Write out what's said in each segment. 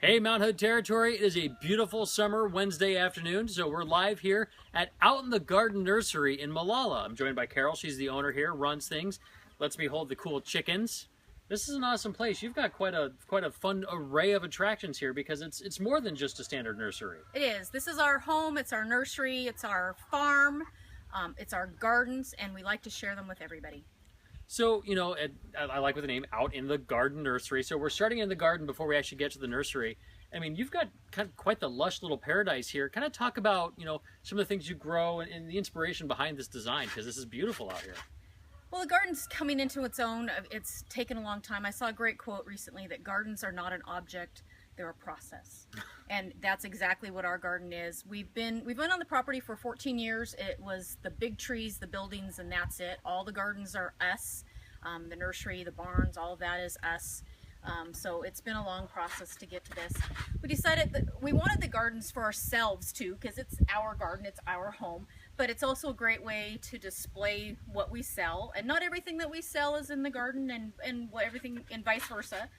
Hey Mount Hood territory, it is a beautiful summer Wednesday afternoon, so we're live here at Out in the Garden Nursery in Malala. I'm joined by Carol, she's the owner here, runs things, lets me hold the cool chickens. This is an awesome place. You've got quite a fun array of attractions here because it's more than just a standard nursery. It is. This is our home, it's our nursery, it's our farm, it's our gardens, and we like to share them with everybody. So, you know, I like with the name, Out in the Garden Nursery. So we're starting in the garden before we actually get to the nursery. I mean, you've got quite the lush little paradise here. Kind of talk about, you know, some of the things you grow and the inspiration behind this design, because this is beautiful out here. Well, the garden's coming into its own. It's taken a long time. I saw a great quote recently that gardens are not an object, they're a process. And that's exactly what our garden is. We've been on the property for 14 years. It was the big trees, the buildings, and that's it. All the gardens are us. The nursery, the barns, all of that is us. So it's been a long process to get to this. We decided that we wanted the gardens for ourselves too, because it's our garden, it's our home, but it's also a great way to display what we sell. And not everything that we sell is in the garden and everything and vice versa,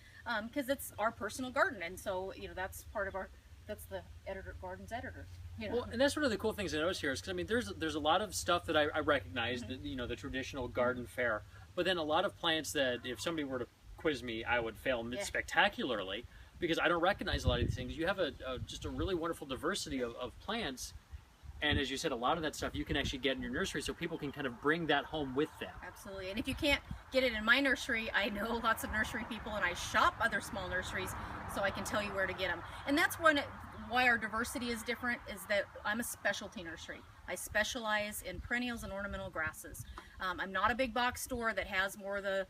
because it's our personal garden. And so, you know, that's part of that's the garden's editor. You know? Well, and that's one of the cool things I notice here is because I mean, there's a lot of stuff that I recognize, that, you know, the traditional garden fare, but then a lot of plants that if somebody were to quiz me, I would fail spectacularly because I don't recognize a lot of these things. You have just a really wonderful diversity of plants, and as you said, a lot of that stuff you can actually get in your nursery, so people can kind of bring that home with them. Absolutely, and if you can't get it in my nursery, I know lots of nursery people, and I shop other small nurseries, so I can tell you where to get them. And that's why our diversity is different, is that I'm a specialty nursery. I specialize in perennials and ornamental grasses. I'm not a big box store that has more of the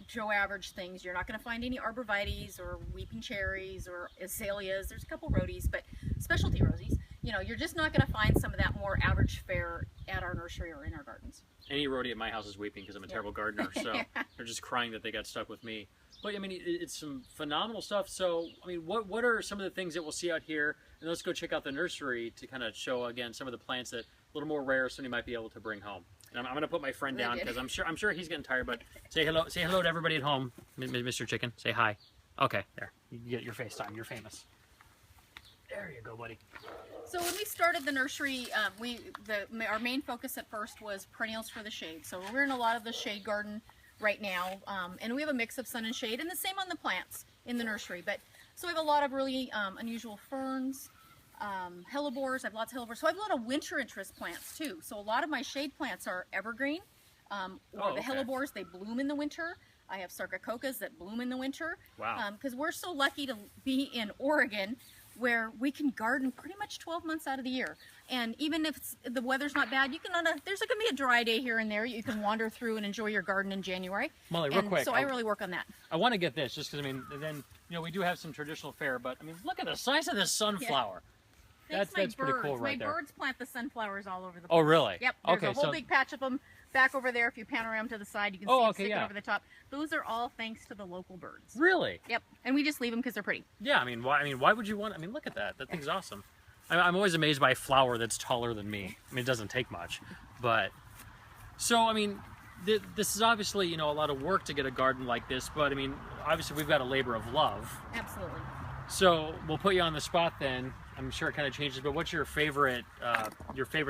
Joe average things. You're not going to find any arborvitaes or weeping cherries or azaleas. There's a couple rhodies, but specialty roses, you know, you're just not going to find some of that more average fare at our nursery or in our gardens. Any rhodie at my house is weeping because I'm a terrible gardener, so they're just crying that they got stuck with me. But I mean, it's some phenomenal stuff. So I mean, what are some of the things that we'll see out here? And let's go check out the nursery to kind of show again some of the plants that a little more rare, somebody might be able to bring home. And I'm going to put my friend down because I'm sure he's getting tired. But say hello to everybody at home, Mr. Chicken. Say hi. Okay, there. You get your FaceTime. You're famous. There you go, buddy. So when we started the nursery, our main focus at first was perennials for the shade. So we're in a lot of the shade garden right now, and we have a mix of sun and shade, and the same on the plants in the nursery. But so we have a lot of really unusual ferns, hellebores. I have lots of hellebores. So I have a lot of winter interest plants too. So a lot of my shade plants are evergreen, the hellebores, they bloom in the winter. I have sarcococas that bloom in the winter. Wow. Because we're so lucky to be in Oregon, where we can garden pretty much 12 months out of the year. And even if the weather's not bad, you can there's going to be a dry day here and there. You can wander through and enjoy your garden in January. Molly, real quick. So I really work on that. I want to get this just because, I mean, then, you know, we do have some traditional fare, but I mean, look at the size of this sunflower. Yeah. That's pretty cool right there. My birds plant the sunflowers all over the place. Oh, really? Yep. There's a whole big patch of them back over there. If you pan around to the side, you can see them sticking over the top. Those are all thanks to the local birds. Really? Yep. And we just leave them because they're pretty. Yeah. I mean, why would you want? I mean, look at that. That thing's awesome. I'm always amazed by a flower that's taller than me. I mean, it doesn't take much, but so I mean, this is obviously, you know, a lot of work to get a garden like this. But I mean, obviously we've got a labor of love. Absolutely. So we'll put you on the spot then. I'm sure it kind of changes, but what's your favorite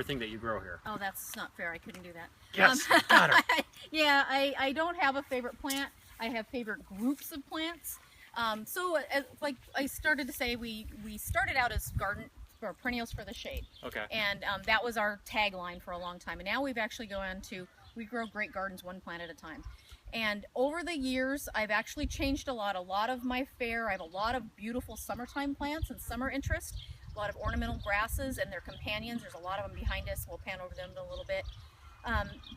thing that you grow here? Oh, that's not fair. I couldn't do that. Yes, got her. Yeah, I don't have a favorite plant. I have favorite groups of plants. Like I started to say, we started out as garden or perennials for the shade. Okay. And that was our tagline for a long time. And now we've actually gone to, we grow great gardens one plant at a time. And over the years, I've actually changed a lot. A lot of my fare, I have a lot of beautiful summertime plants and summer interest, a lot of ornamental grasses and their companions. There's a lot of them behind us. We'll pan over them in a little bit.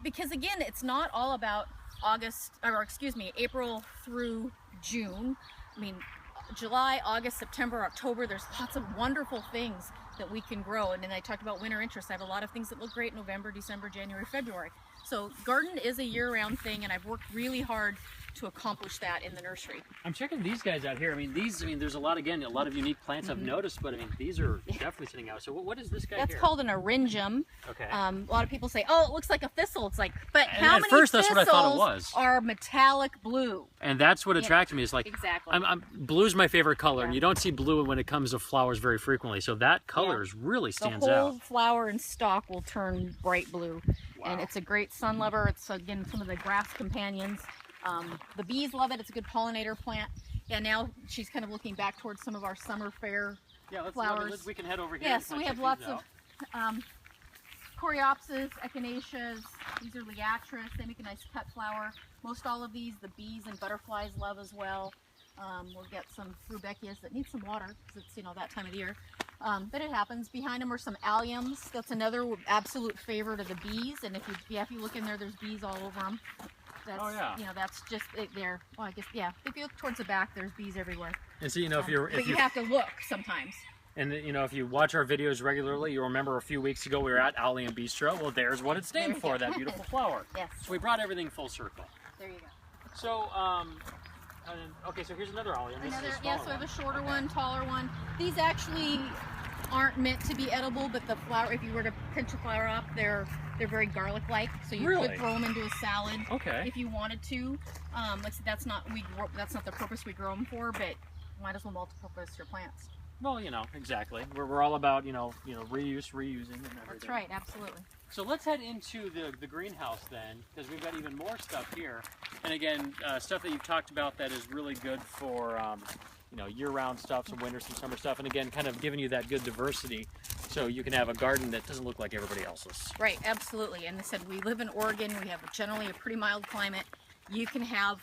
Because again, it's not all about April through June. I mean, July, August, September, October, there's lots of wonderful things that we can grow. And then I talked about winter interest. I have a lot of things that look great in November, December, January, February. So garden is a year-round thing, and I've worked really hard to accomplish that in the nursery. I'm checking these guys out here. I mean, there's a lot of unique plants I've noticed, but I mean, these are definitely sitting out. So what is this guy That's here? called an oryngum. Okay. A lot of people say, oh, it looks like a thistle. It's like, but And how at many first, that's thistles what I thought it was. are metallic blue? And that's what attracted me. Is like, exactly. Blue's my favorite color, and you don't see blue when it comes to flowers very frequently. So that color really stands The whole out. flower and stalk will turn bright blue. Wow. And it's a great sun lover. It's, again, some of the grass companions. The bees love it. It's a good pollinator plant. Yeah, now she's kind of looking back towards some of our summer fair flowers. We can head over here. Yeah, so we have lots of coreopsis, echinaceas. These are liatris. They make a nice cut flower. Most all of these, the bees and butterflies love as well. We'll get some rudbeckias that need some water because it's, that time of the year. But it happens. Behind them are some alliums. That's another absolute favorite of the bees. And if you look in there, there's bees all over them. That's, that's just it there. Well, I guess, if you look towards the back, there's bees everywhere. And so, but you have to look sometimes. And if you watch our videos regularly, you'll remember a few weeks ago we were at Allium Bistro. Well, there's what it's named for, that beautiful flower. Yes. So we brought everything full circle. There you go. So, okay, so here's another Allium. So we have a shorter one, taller one. These actually aren't meant to be edible, but the flower, if you were to pinch a flower up, they're very garlic-like, so you could throw them into a salad if you wanted to. That's not the purpose we grow them for, but might as well multi-purpose your plants. Well, exactly. We're all about reuse, reusing, and everything. That's right, absolutely. So let's head into the greenhouse then, because we've got even more stuff here. And again, stuff that you've talked about that is really good for year-round stuff, some winter, some summer stuff, and again, kind of giving you that good diversity, so you can have a garden that doesn't look like everybody else's. Right, absolutely. And they said we live in Oregon. We have generally a pretty mild climate. You can have,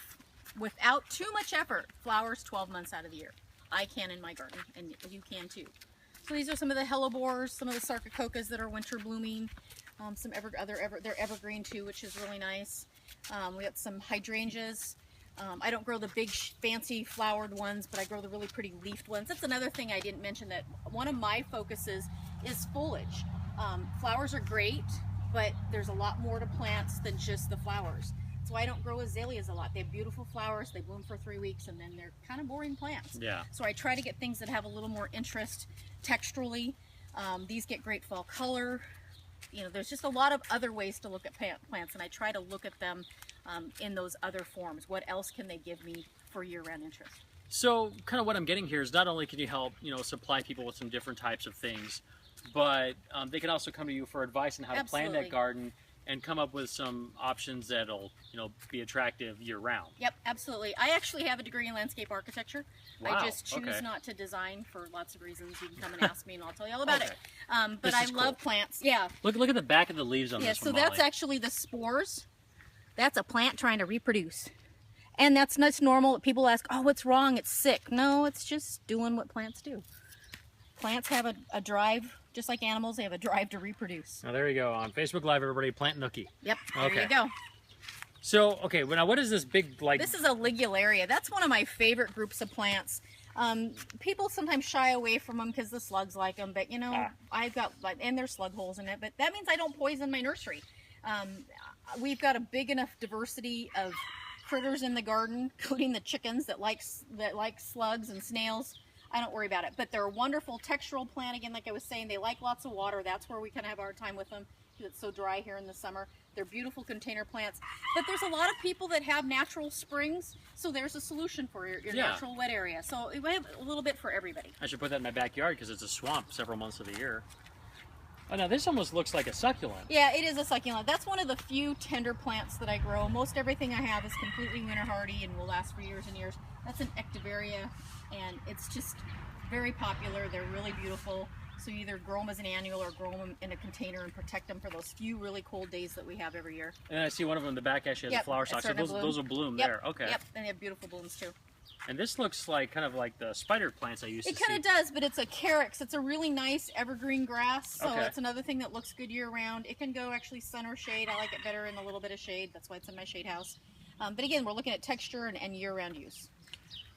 without too much effort, flowers 12 months out of the year. I can in my garden, and you can too. So these are some of the hellebores, some of the sarcococas that are winter blooming. They're evergreen too, which is really nice. We got some hydrangeas. I don't grow the big fancy flowered ones, but I grow the really pretty leafed ones. That's another thing I didn't mention, that one of my focuses is foliage. Flowers are great, but there's a lot more to plants than just the flowers. That's why I don't grow azaleas a lot. They have beautiful flowers, they bloom for 3 weeks, and then they're kind of boring plants. Yeah. So I try to get things that have a little more interest texturally. These get great fall color. There's just a lot of other ways to look at plants, and I try to look at them in those other forms. What else can they give me for year-round interest? So kind of what I'm getting here is not only can you help, supply people with some different types of things, but they can also come to you for advice on how to plan that garden and come up with some options that'll, be attractive year-round. Yep, absolutely. I actually have a degree in landscape architecture. Wow. I just choose not to design for lots of reasons. You can come and ask me and I'll tell you all about it. But I love plants. Yeah. Look at the back of the leaves on this one, so that's actually the spores. That's a plant trying to reproduce. And that's normal. People ask, oh, what's wrong? It's sick. No, it's just doing what plants do. Plants have a drive, just like animals, they have a drive to reproduce. Oh, there you go. On Facebook Live, everybody, Plant Nookie. Yep, there you go. So, okay, now what is this big, This is a ligularia. That's one of my favorite groups of plants. People sometimes shy away from them because the slugs like them, but I've got, and there's slug holes in it, but that means I don't poison my nursery. We've got a big enough diversity of critters in the garden, including the chickens that like slugs and snails. I don't worry about it, but they're a wonderful textural plant. Again, like I was saying, they like lots of water. That's where we kind of have our time with them because it's so dry here in the summer. They're beautiful container plants, but there's a lot of people that have natural springs, so there's a solution for your natural wet area. So we have a little bit for everybody. I should put that in my backyard because it's a swamp several months of the year. Oh, now this almost looks like a succulent. Yeah, it is a succulent. That's one of the few tender plants that I grow. Most everything I have is completely winter hardy and will last for years and years. That's an ectovaria, and it's just very popular. They're really beautiful. So you either grow them as an annual or grow them in a container and protect them for those few really cold days that we have every year. And I see one of them in the back actually has a flower stalk. So those will bloom there. Okay. Yep, and they have beautiful blooms too. And this looks like kind of like the spider plants I used to see. It kind of does, but it's a carex. It's a really nice evergreen grass, so it's another thing that looks good year-round. It can go actually sun or shade. I like it better in a little bit of shade. That's why it's in my shade house. But again, we're looking at texture and year-round use.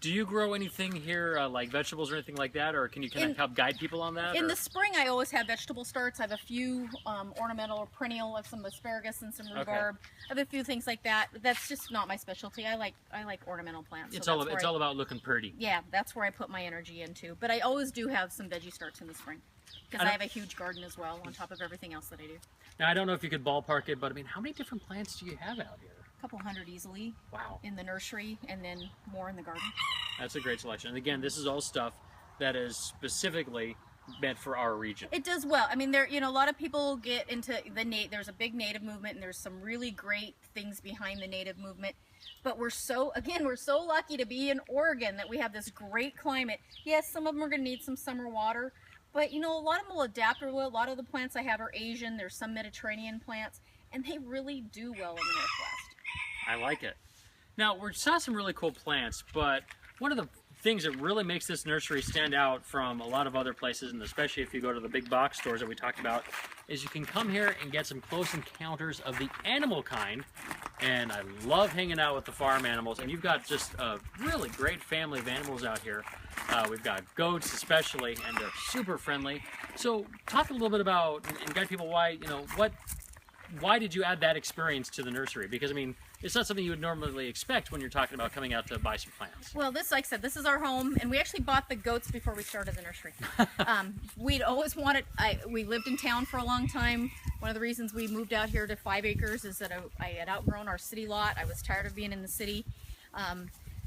Do you grow anything here, like vegetables or anything like that, or can you kind of help guide people on that? In the spring, I always have vegetable starts. I have a few ornamental or perennial, like some asparagus and some rhubarb. I have a few things like that. That's just not my specialty. I like ornamental plants. It's so all about looking pretty. Yeah, that's where I put my energy into. But I always do have some veggie starts in the spring because I have a huge garden as well on top of everything else that I do. Now I don't know if you could ballpark it, but I mean, how many different plants do you have out here? A couple hundred easily. Wow. In the nursery, and then more in the garden. That's a great selection. And again, this is all stuff that is specifically meant for our region. It does well. I mean, a lot of people get into there's a big native movement, and there's some really great things behind the native movement. But we're so lucky to be in Oregon that we have this great climate. Yes, some of them are going to need some summer water, but a lot of them will adapt really well. A lot of the plants I have are Asian. There's some Mediterranean plants, and they really do well in the Northwest. I like it. Now, we saw some really cool plants, but one of the things that really makes this nursery stand out from a lot of other places, and especially if you go to the big box stores that we talked about, is you can come here and get some close encounters of the animal kind. And I love hanging out with the farm animals, and you've got just a really great family of animals out here. We've got goats especially, and they're super friendly. So talk a little bit about, and guide people why did you add that experience to the nursery? Because I mean, it's not something you would normally expect when you're talking about coming out to buy some plants. Well, like I said, this is our home, and we actually bought the goats before we started the nursery. We'd always wanted, we lived in town for a long time. One of the reasons we moved out here to 5 acres is that I had outgrown our city lot. I was tired of being in the city.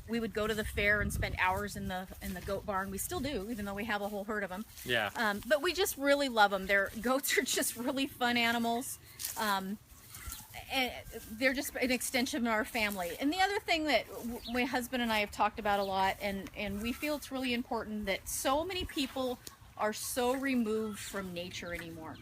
We would go to the fair and spend hours in the goat barn. We still do, even though we have a whole herd of them. Yeah. But we just really love them. Goats are just really fun animals. And they're just an extension of our family. And the other thing that my husband and I have talked about a lot, and we feel it's really important, that so many people are so removed from nature anymore.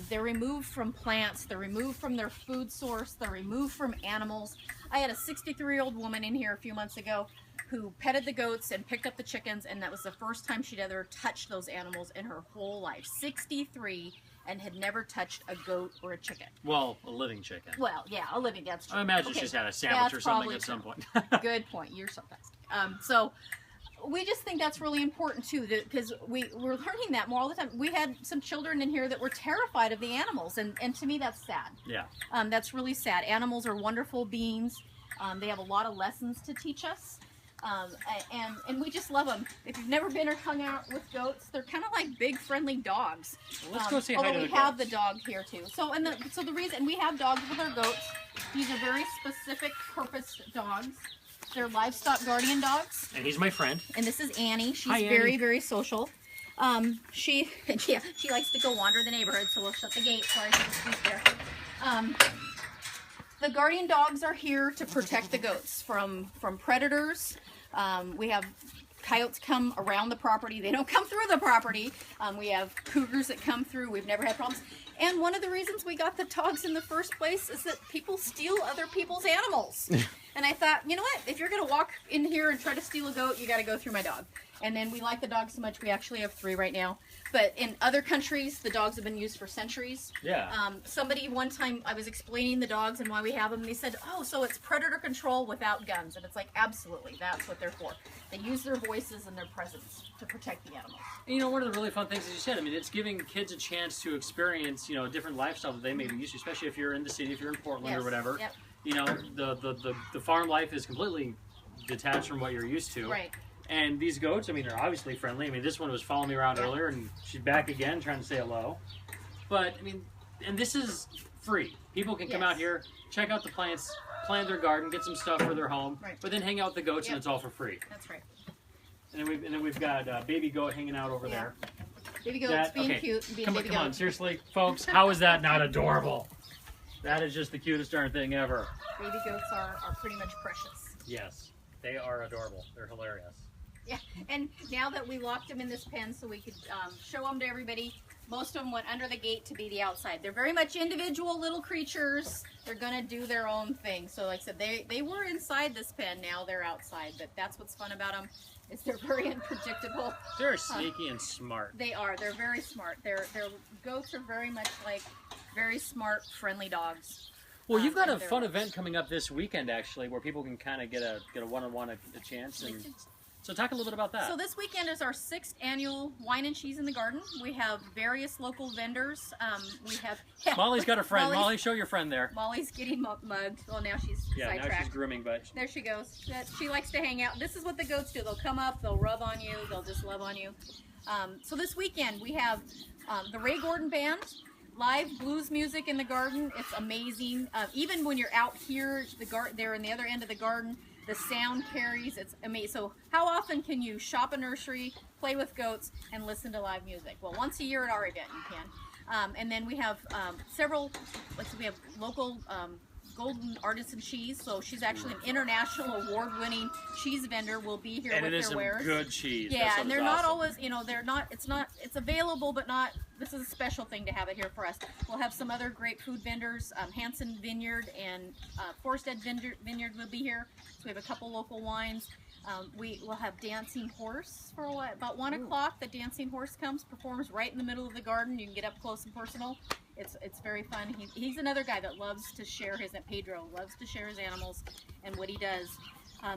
They're removed from plants, they're removed from their food source, they're removed from animals. I had a 63-year-old woman in here a few months ago who petted the goats and picked up the chickens, and that was the first time she'd ever touched those animals in her whole life. 63, and had never touched a goat or a chicken. Well, a living chicken. Well, yeah, a living, that's true. I imagine she's had a sandwich or something at some point. Good point, you're sarcastic. So we just think that's really important too, because we're learning that more all the time. We had some children in here that were terrified of the animals, and to me that's sad. Yeah. That's really sad. Animals are wonderful beings. They have a lot of lessons to teach us. And we just love them. If you've never been or hung out with goats, they're kind of like big friendly dogs. Well, let's go say hi to the although we have the dog here too. So the reason we have dogs with our goats, these are very specific purpose dogs. They're livestock guardian dogs. And he's my friend. And this is Annie. She's Hi, very, Annie. very social. She likes to go wander the neighborhood, so we'll shut the gate so I can speak there. The guardian dogs are here to protect the goats from predators. We have coyotes come around the property. They don't come through the property. We have cougars that come through. We've never had problems. And one of the reasons we got the dogs in the first place is that people steal other people's animals. And I thought, you know what? If you're going to walk in here and try to steal a goat, you got to go through my dog. And then we like the dogs so much, we actually have 3 right now. But in other countries, the dogs have been used for centuries. Yeah. Somebody one time, I was explaining the dogs and why we have them, and they said, oh, so it's predator control without guns. And it's like, absolutely, that's what they're for. They use their voices and their presence to protect the animals. And, one of the really fun things, as you said, I mean, it's giving kids a chance to experience, a different lifestyle that they may be used to, especially if you're in the city, if you're in Portland or whatever. Yep. The farm life is completely detached from what you're used to. Right. And these goats, I mean, are obviously friendly. I mean, this one was following me around earlier, and she's back again trying to say hello. But, I mean, and this is free. People can come out here, check out the plants, plant their garden, get some stuff for their home, but then hang out with the goats, and it's all for free. That's right. And then we've got baby goat hanging out over there. Baby goats being cute and being come baby on, goats. seriously, folks, how is that not adorable? That is just the cutest darn thing ever. Baby goats are pretty much precious. Yes, they are adorable. They're hilarious. Yeah, and now that we locked them in this pen so we could show them to everybody, most of them went under the gate to be the outside. They're very much individual little creatures. They're going to do their own thing. So like I said, they were inside this pen, now they're outside. But that's what's fun about them, is they're very unpredictable. They're sneaky and smart. They are. They're very smart. Their goats are very much like very smart, friendly dogs. Well, you've got a fun event coming up this weekend, actually, where people can kind of get a one-on-one a chance. And So talk a little bit about that. So this weekend is our 6th annual Wine and Cheese in the Garden. We have various local vendors. We have Molly's got a friend. Molly, show your friend there. Molly's getting mugged. Well, now she's sidetracked. Now she's grooming, but there she goes. She likes to hang out. This is what the goats do. They'll come up, they'll rub on you, they'll just love on you. So this weekend we have the Ray Gordon Band. Live blues music in the garden. It's amazing. Even when you're out here, they're in the other end of the garden. The sound carries. It's amazing. So how often can you shop a nursery, play with goats, and listen to live music? Well, once a year at our event you can. And then we have several. We have local Golden Artisan Cheese. So she's actually an international award-winning cheese vendor. Will be here and with it is their wares. some good cheese. Yeah, and they're not always. They're not. It's available, but not. This is a special thing to have it here for us. We'll have some other great food vendors. Hanson Vineyard and Forstead Vineyard will be here. So we have a couple local wines. We will have Dancing Horse for about 1 o'clock. The Dancing Horse comes, performs right in the middle of the garden. You can get up close and personal. It's very fun. He's another guy that loves to share Pedro loves to share his animals and what he does.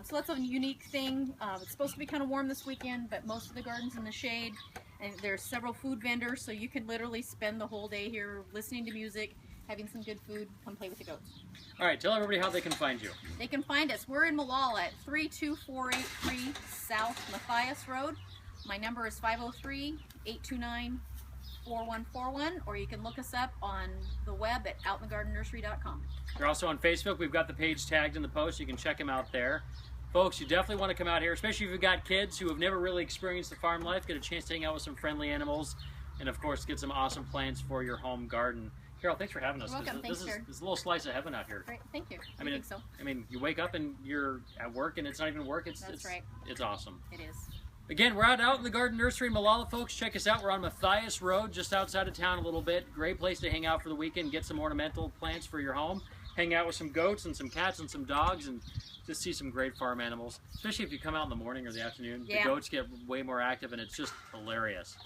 So that's a unique thing. It's supposed to be kind of warm this weekend, but most of the garden's in the shade. And there's several food vendors, so you can literally spend the whole day here listening to music, having some good food, come play with the goats. All right, tell everybody how they can find you. They can find us. We're in Malala at 32483 South Matthias Road. My number is 503-829-4141, or you can look us up on the web at outinthegardennursery.com. You're also on Facebook. We've got the page tagged in the post. You can check them out there. Folks, you definitely want to come out here, especially if you've got kids who have never really experienced the farm life, get a chance to hang out with some friendly animals, and of course get some awesome plants for your home garden. Carol, thanks for having us. You're welcome. This is a little slice of heaven out here. Great, thank you. I think so. I mean, you wake up and you're at work, and it's not even work. That's right. It's awesome. It is. Again, we're out in the Garden Nursery in Malala, folks. Check us out. We're on Matthias Road, just outside of town a little bit. Great place to hang out for the weekend, get some ornamental plants for your home, hang out with some goats and some cats and some dogs, and just see some great farm animals. Especially if you come out in the morning or the afternoon. Yeah. The goats get way more active, and it's just hilarious.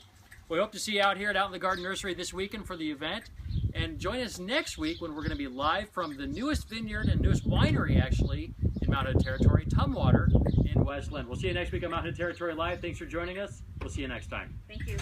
We hope to see you out here at Out in the Garden Nursery this weekend for the event. And join us next week when we're going to be live from the newest vineyard and newest winery, actually, in Mount Hood Territory, Tumwater in West Lynn. We'll see you next week on Mount Hood Territory Live. Thanks for joining us. We'll see you next time. Thank you.